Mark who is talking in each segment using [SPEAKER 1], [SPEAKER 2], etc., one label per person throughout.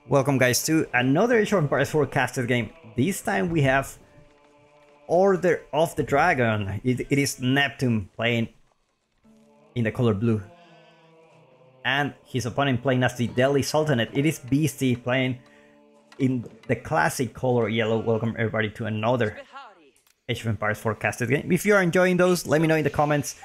[SPEAKER 1] Welcome guys to another Age of Empires forecasted game. This time we have Order of the Dragon. It is Neptune playing in the color blue. And his opponent playing as the Delhi Sultanate. It is Beastie playing in the classic color yellow. Welcome everybody to another Age of Empires forecasted game. If you are enjoying those, let me know in the comments.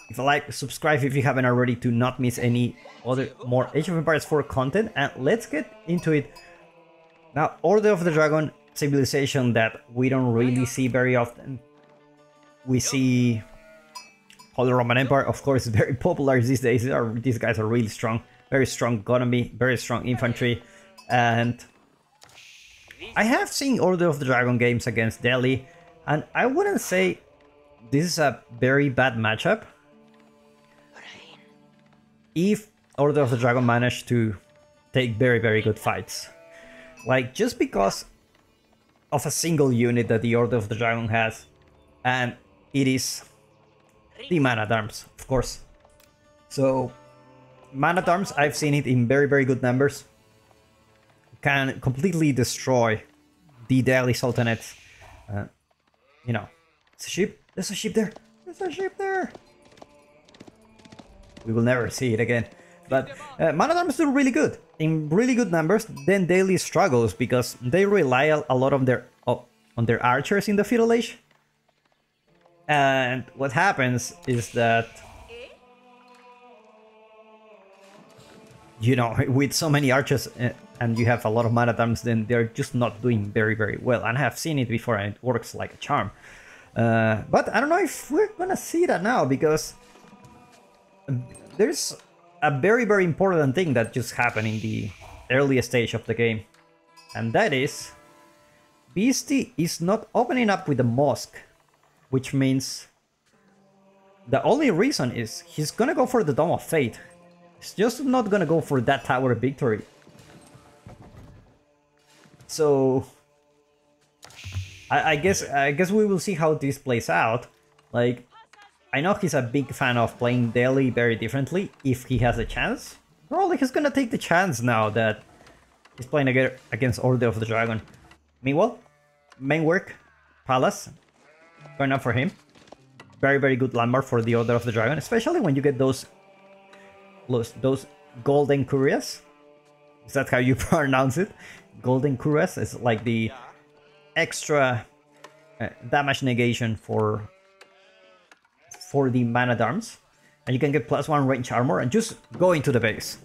[SPEAKER 1] If you like, subscribe if you haven't already to not miss any other more Age of Empires 4 content. And let's get into it. Now, Order of the Dragon, civilization that we don't really see very often. We see Holy Roman Empire, of course, very popular these days. These guys are really strong. Very strong economy, very strong infantry. And I have seen Order of the Dragon games against Delhi. And I wouldn't say this is a very bad matchup. If Order of the Dragon managed to take very good fights. Like, just because of a single unit that the Order of the Dragon has, and it is the Man-at-Arms, of course. So, Man-at-Arms, I've seen it in very good numbers, can completely destroy the Delhi Sultanate. You know, it's a ship, there's a ship there, there's a ship there! We will never see it again. But Man-at-Arms do really good. In really good numbers, then Delhi struggles because they rely a lot on their archers in the Feudal Age. And what happens is that, you know, with so many archers and you have a lot of Man-at-Arms, then they're just not doing very well. And I have seen it before and it works like a charm. But I don't know if we're gonna see that now, because there's a very important thing that just happened in the earliest stage of the game, and that is Beastie is not opening up with the mosque, which means the only reason is he's gonna go for the Dome of Fate. He's just not gonna go for that Tower of Victory. So I guess we will see how this plays out. Like, I know he's a big fan of playing Delhi very differently if he has a chance. Probably he's gonna take the chance now that he's playing against Order of the Dragon. Meanwhile, main work, Palace, going up for him. Very good landmark for the Order of the Dragon, especially when you get those golden couriers. Is that how you pronounce it? Golden couriers is like the extra damage negation for the Man-at-Arms, and you can get +1 range armor and just go into the base.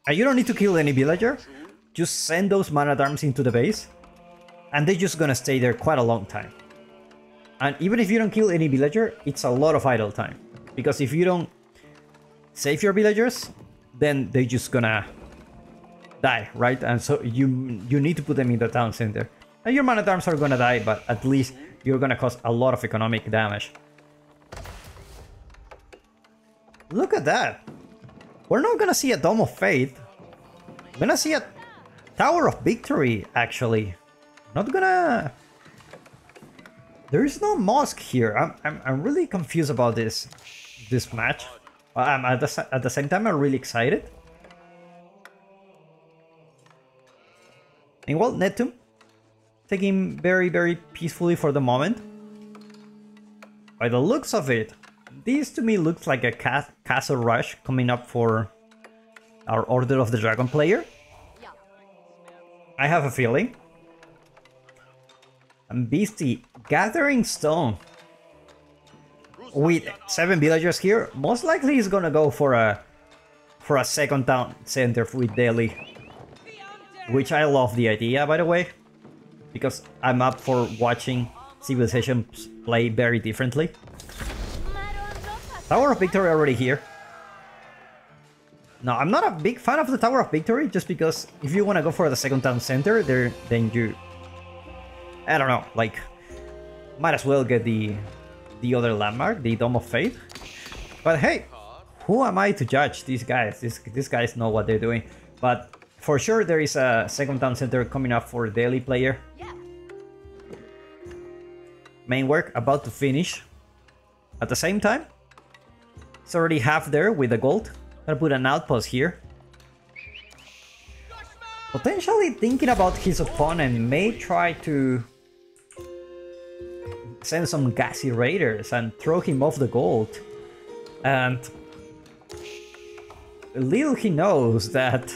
[SPEAKER 1] And you don't need to kill any villager, just send those Man-at-Arms into the base, and they're just gonna stay there quite a long time. And even if you don't kill any villager, it's a lot of idle time, because if you don't save your villagers, then they're just gonna die, right? And so you need to put them in the town center. And your Man-at-Arms are gonna die, but at least you're gonna cause a lot of economic damage. Look at that! We're not gonna see a Dome of Fate. We're gonna see a Tower of Victory, actually. Not gonna... There is no mosque here. I'm really confused about this match. At the same time, I'm really excited. And well, Neptune taking very peacefully for the moment. By the looks of it, this to me looks like a castle rush coming up for our Order of the Dragon player. I have a feeling. And Beastie gathering stone with 7 villagers here. Most likely he's gonna go for a second town center with Delhi, which I love the idea, by the way, because I'm up for watching civilizations play very differently. Tower of Victory already here. Now, I'm not a big fan of the Tower of Victory, just because if you want to go for the second town center, then you... I don't know, like, might as well get the other landmark, the Dome of Fate. But hey, who am I to judge these guys? These guys know what they're doing. But for sure, there is a second town center coming up for Delhi player. Main work about to finish. At the same time, it's already half there with the gold. Gonna put an outpost here. Potentially thinking about his opponent may try to send some gassy raiders and throw him off the gold. And little he knows that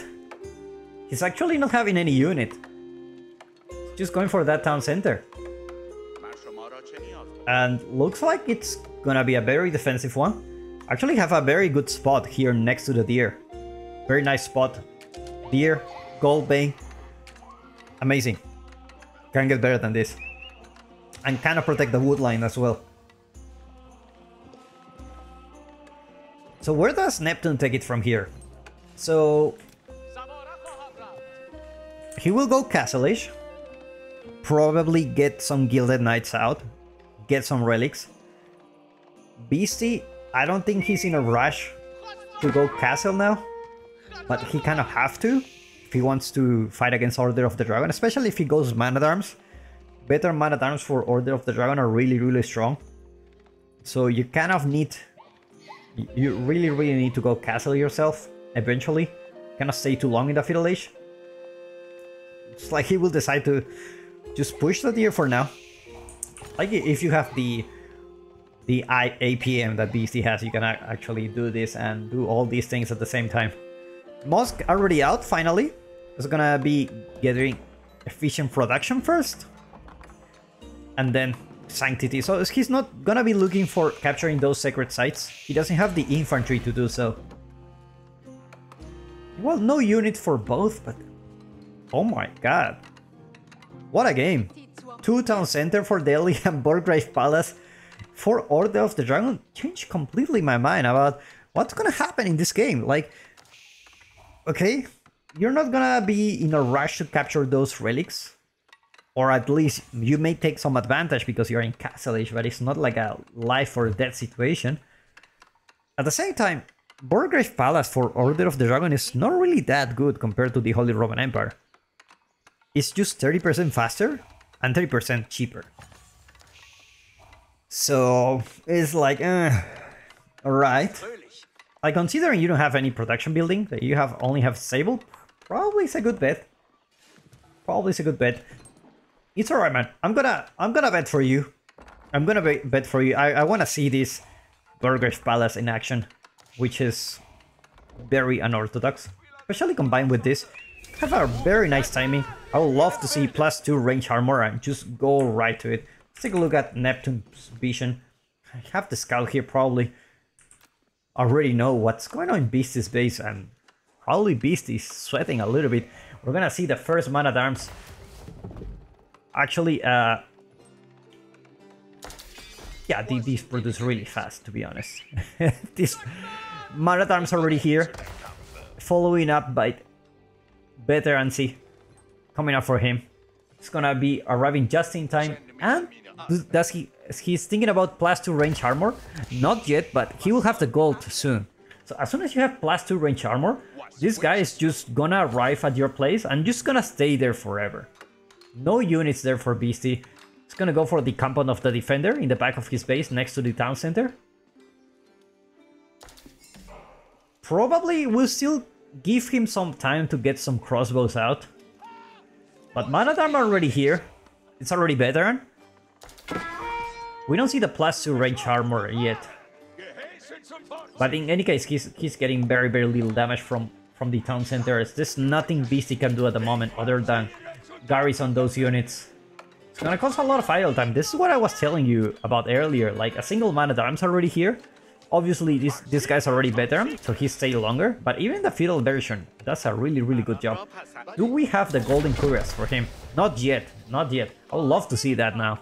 [SPEAKER 1] he's actually not having any unit. He's just going for that town center. And looks like it's gonna be a very defensive one. Actually have a very good spot here next to the deer. Very nice spot. Deer, gold vein. Amazing. Can't get better than this. And kind of protect the wood line as well. So where does Neptune take it from here? So he will go Castle-ish. Probably get some Gilded Knights out. Get some relics. Beastie, I don't think he's in a rush to go castle now. But he kind of have to if he wants to fight against Order of the Dragon. Especially if he goes Man-at-Arms. Better Man-at-Arms for Order of the Dragon are really, really strong. So you kind of need... You really, really need to go castle yourself eventually. Cannot stay too long in the Feudal Age. It's like he will decide to just push the deer for now. Like if you have the APM that Beastie has, you can actually do this and do all these things at the same time. Mosque already out finally. It's gonna be gathering efficient production first. And then Sanctity. So he's not gonna be looking for capturing those sacred sites. He doesn't have the infantry to do so. Well, no unit for both, but... Oh my god. What a game. 2 town center for Delhi and Burgrave Palace for Order of the Dragon. Changed completely my mind about what's gonna happen in this game. Like, okay, you're not gonna be in a rush to capture those relics. Or at least you may take some advantage because you're in Castle Age, but it's not like a life or death situation. At the same time, Burgrave Palace for Order of the Dragon is not really that good compared to the Holy Roman Empire. It's just 30% faster and 30% cheaper. So it's like, alright. Like, considering you don't have any production building, that you only have Sable, probably it's a good bet. Probably it's a good bet. It's alright, man. I'm gonna bet for you. I'm gonna bet for you. I wanna see this Burgrave Palace in action, which is very unorthodox, especially combined with this. Have a very nice timing. I would love to see +2 range armor and just go right to it. Let's take a look at Neptune's vision. I have the scout here, probably already know what's going on in Beastie's base, and probably Beastie's sweating a little bit. We're gonna see the first Man-at-Arms. Actually, yeah, these produce really fast, to be honest. This Man-at-Arms already here, following up by Veteran C coming up for him. It's gonna be arriving just in time. And he's thinking about +2 range armor? Not yet, but he will have the gold soon. So as soon as you have +2 range armor, this guy is just gonna arrive at your place and just gonna stay there forever. No units there for Beastie. He's gonna go for the compound of the defender in the back of his base next to the town center. Probably will still give him some time to get some crossbows out. But Man-at-Arms are already here. It's already veteran. We don't see the +2 range armor yet. But in any case, he's getting very, very little damage from the town center. There's nothing Beastie can do at the moment other than garrison those units. It's gonna cost a lot of idle time. This is what I was telling you about earlier. Like, a single Man-at-Arms already here. Obviously, this guy's already veteran, so he stayed longer. But even the feudal version does a really, really good job. Do we have the golden cuirass for him? Not yet. Not yet. I would love to see that now.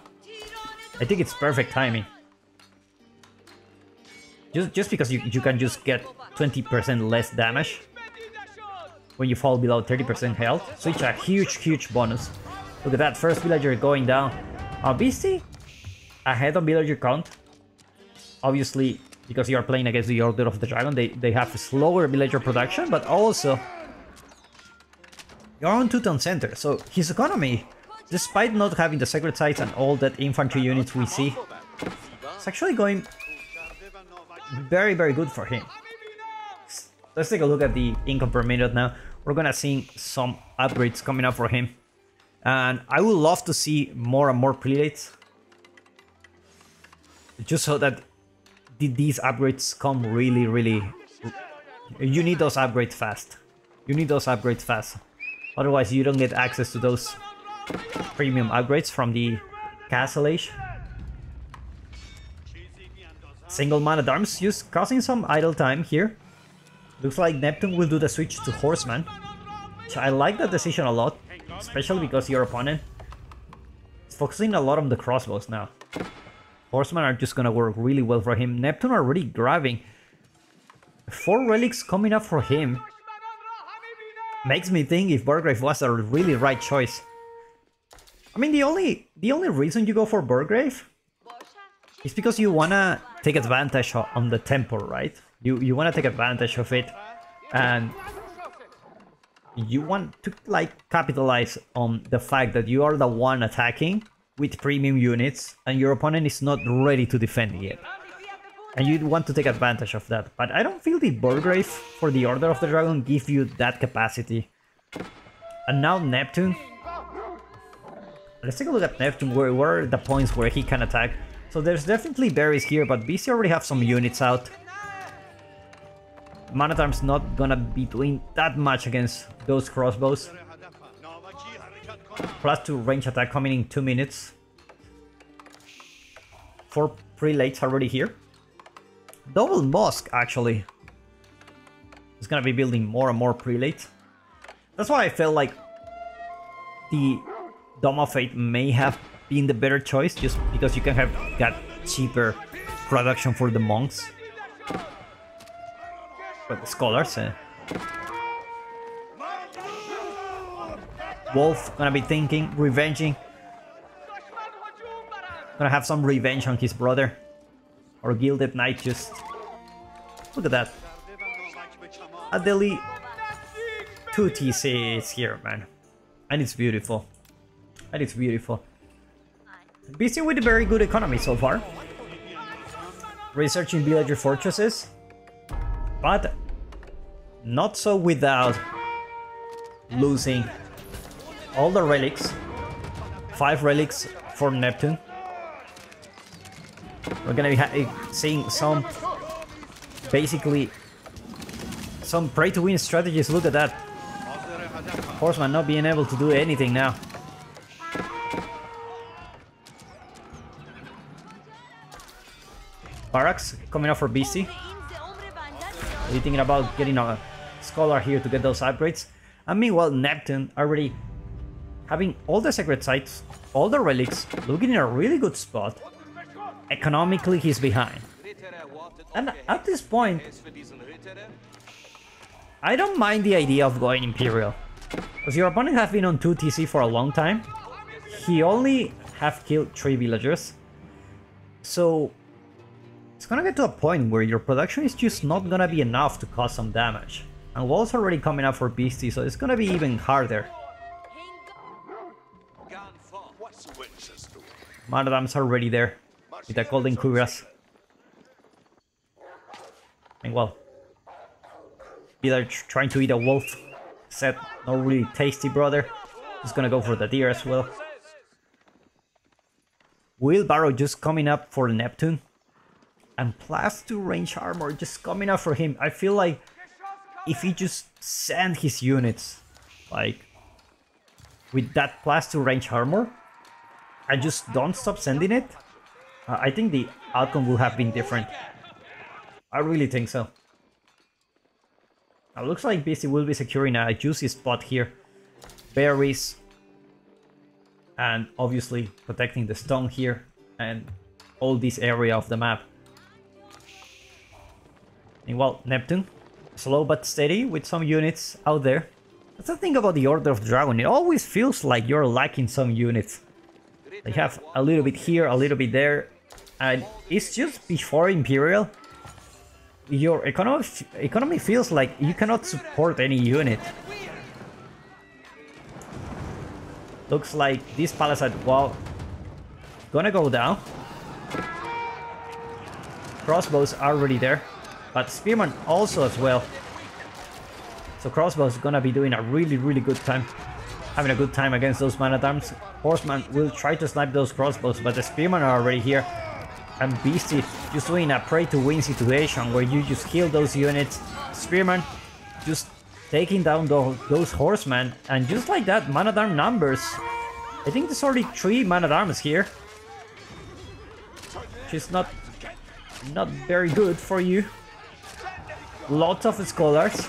[SPEAKER 1] I think it's perfect timing. Just because you can just get 20% less damage when you fall below 30% health. So it's a huge, huge bonus. Look at that, first villager going down. Beastie ahead on villager count. Obviously, because you are playing against the Order of the Dragon, they have slower villager production, but also you're on 2 town center, so his economy, despite not having the sacred sites and all that infantry units we see, it's actually going very, very good for him. Let's take a look at the income per minute now. we're gonna see some upgrades coming up for him. And I would love to see more and more prelates. Just so that these upgrades come really... You need those upgrades fast. You need those upgrades fast. Otherwise you don't get access to those premium upgrades from the Castle Age. Single man-at-arms just causing some idle time here. Looks like Neptune will do the switch to Horseman. So I like that decision a lot, especially because your opponent is focusing a lot on the crossbows now. Horsemen are just gonna work really well for him. Neptune already grabbing 4 relics coming up for him. Makes me think if Burgrave was a really right choice. I mean, the only reason you go for Burgrave is because you wanna take advantage on the tempo, right? You wanna take advantage of it, and you want to like capitalize on the fact that you are the one attacking with premium units and your opponent is not ready to defend yet. And you want to take advantage of that. But I don't feel the Burgrave for the Order of the Dragon give you that capacity. And now Neptune. Let's take a look at Neptune. Where are the points where he can attack? So there's definitely berries here, but BC already have some units out. Man-at-arms not gonna be doing that much against those crossbows. +2 range attack coming in 2 minutes. 4 prelates already here. Double mosque actually. It's gonna be building more and more prelates. That's why I felt like the Dome of Fate may have been the better choice, just because you can have got cheaper production for the monks. But the scholars, Wolf gonna be thinking, revenging. Gonna have some revenge on his brother. Or Gilded Knight just... Look at that. Adeli 2 TC is here, man. And it's beautiful. And it's beautiful. BC with a very good economy so far. Researching villager fortresses. But not so without losing all the relics. 5 relics for Neptune. We're gonna be seeing some, basically, some pray to win strategies. Look at that. Horseman not being able to do anything now. Barracks coming up for BC. Are you thinking about getting a scholar here to get those upgrades? And meanwhile, Neptune already having all the sacred sites, all the relics, looking in a really good spot. Economically, he's behind. And at this point, I don't mind the idea of going Imperial. Because your opponent has been on 2 TC for a long time. He only have killed 3 villagers. So it's gonna get to a point where your production is just not gonna be enough to cause some damage. And walls are already coming up for Beastie, so it's gonna be even harder. Man-at-arms are already there with the golden cuirass. And well, either trying to eat a wolf. Said, not really tasty, brother. Just gonna go for the deer as well. Wheelbarrow just coming up for Neptune. And +2 range armor just coming up for him. I feel like if he just sent his units, like, with that +2 range armor, I just don't stop sending it, I think the outcome will have been different. I really think so. Now, looks like BC will be securing a juicy spot here. Berries. And obviously protecting the stone here and all this area of the map. Meanwhile, Neptune, slow but steady with some units out there. That's the thing about the Order of the Dragon, it always feels like you're lacking some units. They have a little bit here, a little bit there, and it's just before Imperial. Your economy feels like you cannot support any unit. Looks like this palisade wall gonna go down. Crossbows are already there, but spearmen also as well. So Crossbow is gonna be doing a really good time. Having a good time against those man-at-arms. Horseman will try to snipe those crossbows, but the spearmen are already here. And Beastie just doing a pray-to-win situation where you just kill those units. Spearman just taking down those horsemen, and just like that, man-at-arm numbers. I think there's already 3 man-at-arms here. Which is not very good for you. Lots of scholars.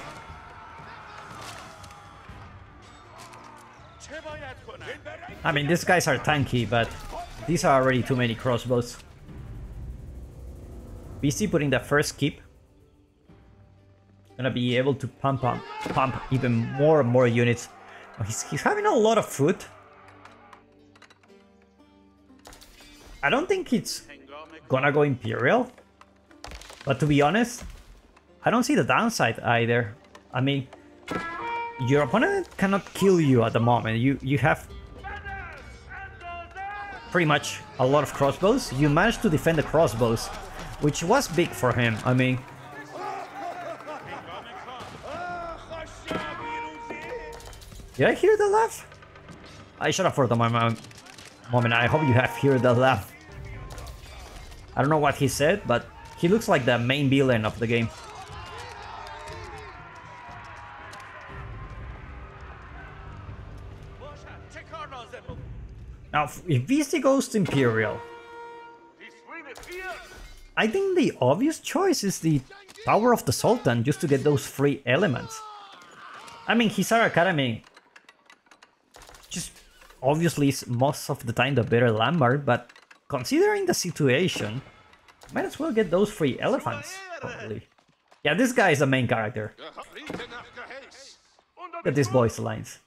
[SPEAKER 1] I mean, these guys are tanky, but these are already too many crossbows. BC putting the first keep. Gonna be able to pump even more and more units. Oh, he's having a lot of food. I don't think it's gonna go Imperial. But to be honest, I don't see the downside either. I mean, your opponent cannot kill you at the moment. You have pretty much a lot of crossbows. You managed to defend the crossbows, which was big for him. I mean, did I hear the laugh? I shut up for the moment. I hope you have heard the laugh. I don't know what he said, but he looks like the main villain of the game. Now, if VC goes to Imperial, I think the obvious choice is the Tower of the Sultan, just to get those free elements. I mean, Hisar Academy just obviously is most of the time the better landmark, but considering the situation, might as well get those free elephants, probably. Yeah, this guy is the main character. Look at this voice lines.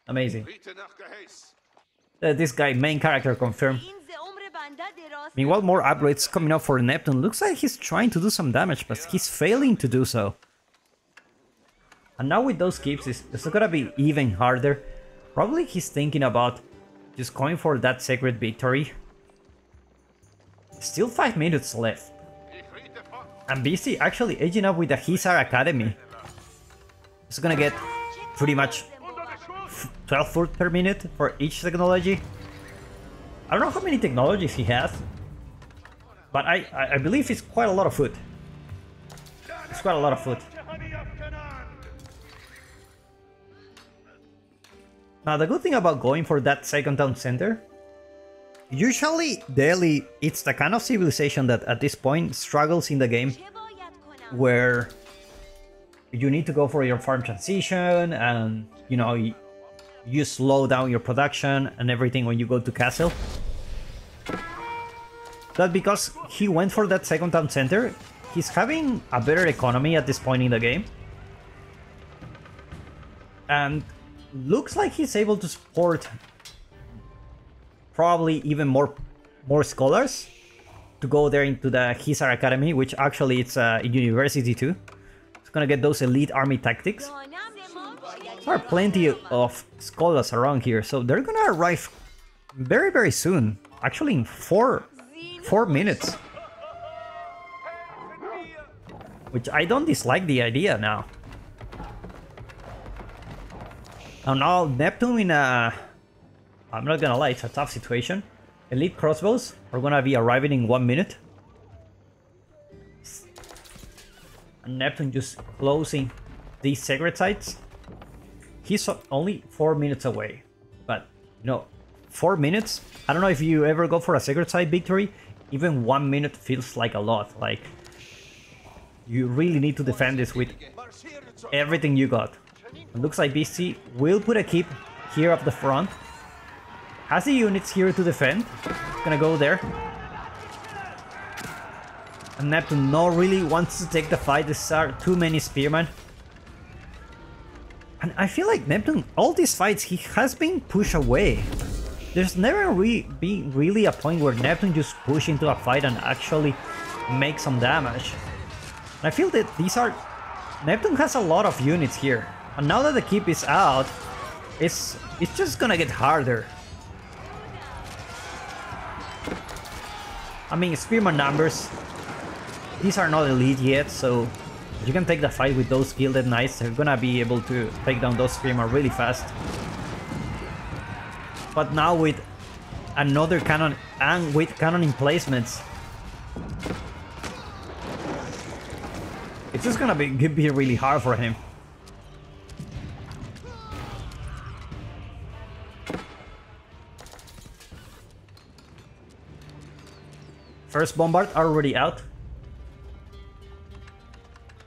[SPEAKER 1] Amazing. This guy, main character confirmed. Meanwhile, more upgrades coming up for Neptune. Looks like he's trying to do some damage, but he's failing to do so. And now with those keeps, it's gonna be even harder. Probably he's thinking about just going for that sacred victory. Still 5 minutes left. And BC actually edging up with the Hisar Academy. It's gonna get pretty much 12 foot per minute for each technology. I don't know how many technologies he has, but I believe it's quite a lot of food. It's quite a lot of food. Now the good thing about going for that second town center, usually Delhi, it's the kind of civilization that at this point struggles in the game, where you need to go for your farm transition and, you know, you slow down your production and everything when you go to castle. But because he went for that second town center, he's having a better economy at this point in the game. And looks like he's able to support probably even more scholars to go there into the Hisar Academy, which actually it's a university too. It's gonna get those elite army tactics. There are plenty of scholars around here, so they're gonna arrive very soon. Actually in 4 minutes. Which I don't dislike the idea now. And now Neptune in a... I'm not gonna lie, it's a tough situation. Elite crossbows are gonna be arriving in 1 minute. And Neptune just closing these sacred sites. He's only 4 minutes away, but you know, 4 minutes? I don't know if you ever go for a sacred site victory, even 1 minute feels like a lot. Like, you really need to defend this with everything you got. It looks like BC will put a keep here up the front. Has the units here to defend. Gonna go there. And Neptune no really wants to take the fight. These are too many spearmen. And I feel like Neptune, all these fights, he has been pushed away. There's never been really a point where Neptune just push into a fight and actually make some damage. And I feel that these are... Neptune has a lot of units here. And now that the keep is out, it's just gonna get harder. I mean, spearman numbers these are not elite yet, so you can take the fight with those Gilded Knights. They're gonna be able to take down those Screamer really fast. But now with another cannon and with cannon emplacements, it's just gonna be really hard for him. First Bombard already out.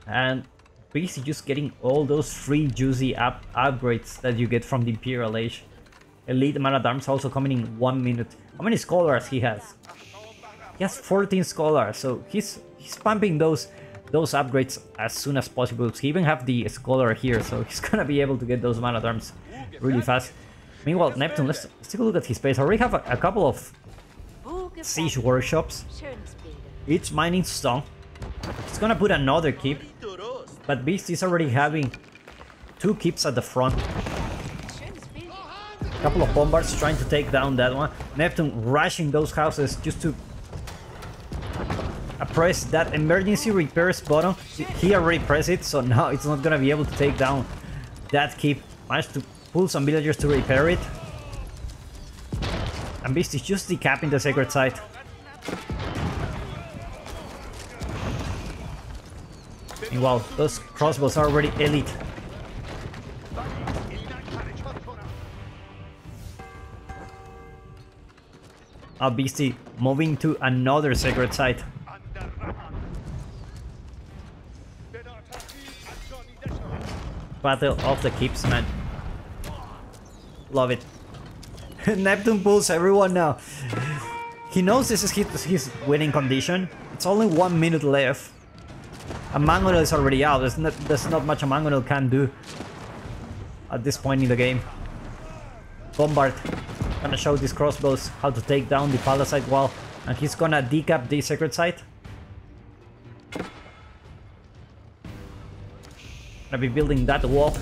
[SPEAKER 1] And basically just getting all those free juicy upgrades that you get from the Imperial Age. Elite Man at Arms also coming in 1 minute. How many scholars he has? He has 14 scholars, so he's pumping those upgrades as soon as possible. He even have the scholar here, so he's gonna be able to get those Man at Arms really fast. Meanwhile, Neptune, let's take a look at his base. I already have a couple of siege workshops, each mining stone. He's gonna put another keep, but Beast is already having 2 keeps at the front. A couple of bombards trying to take down that one. Neptune rushing those houses just to press that emergency repairs button. He already pressed it, so now it's not gonna be able to take down that keep. Managed to pull some villagers to repair it. And Beast is just decapping the sacred site. Meanwhile, those crossbows are already elite. Now Beastie moving to another sacred site. Battle of the Keeps, man. Love it. Neptune pulls everyone now. He knows this is his winning condition. It's only 1 minute left. A Mangonel is already out. There's not much a Mangonel can do at this point in the game. Bombard gonna show these crossbows how to take down the palisade wall, and he's gonna decap the sacred site. Gonna be building that wall.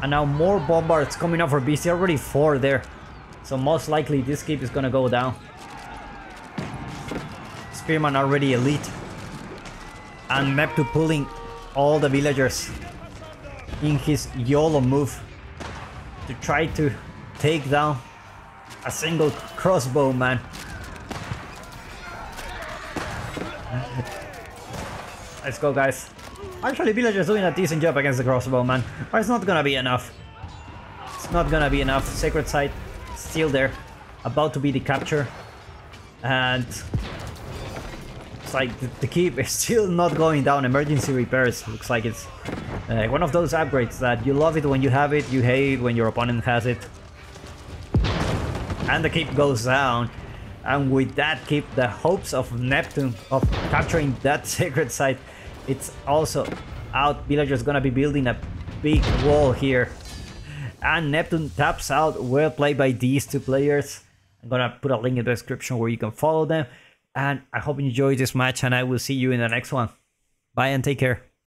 [SPEAKER 1] And now more bombards coming up for BC. Already 4 there, so most likely this keep is gonna go down. Spearman already elite, and Neptune pulling all the villagers in his YOLO move to try to take down a single crossbow man. Let's go, guys. Actually, villagers doing a decent job against the crossbow man, but it's not gonna be enough. It's not gonna be enough. Sacred site still there, about to be the capture, and it's like the keep is still not going down. Emergency repairs looks like it's one of those upgrades that you love it when you have it, you hate it when your opponent has it. And the keep goes down, and with that keep, the hopes of Neptune of capturing that sacred site, it's also out. Villagers gonna be building a big wall here, and Neptune taps out. Well played by these 2 players. I'm gonna put a link in the description where you can follow them, and I hope you enjoyed this match, and I will see you in the next one. Bye and take care.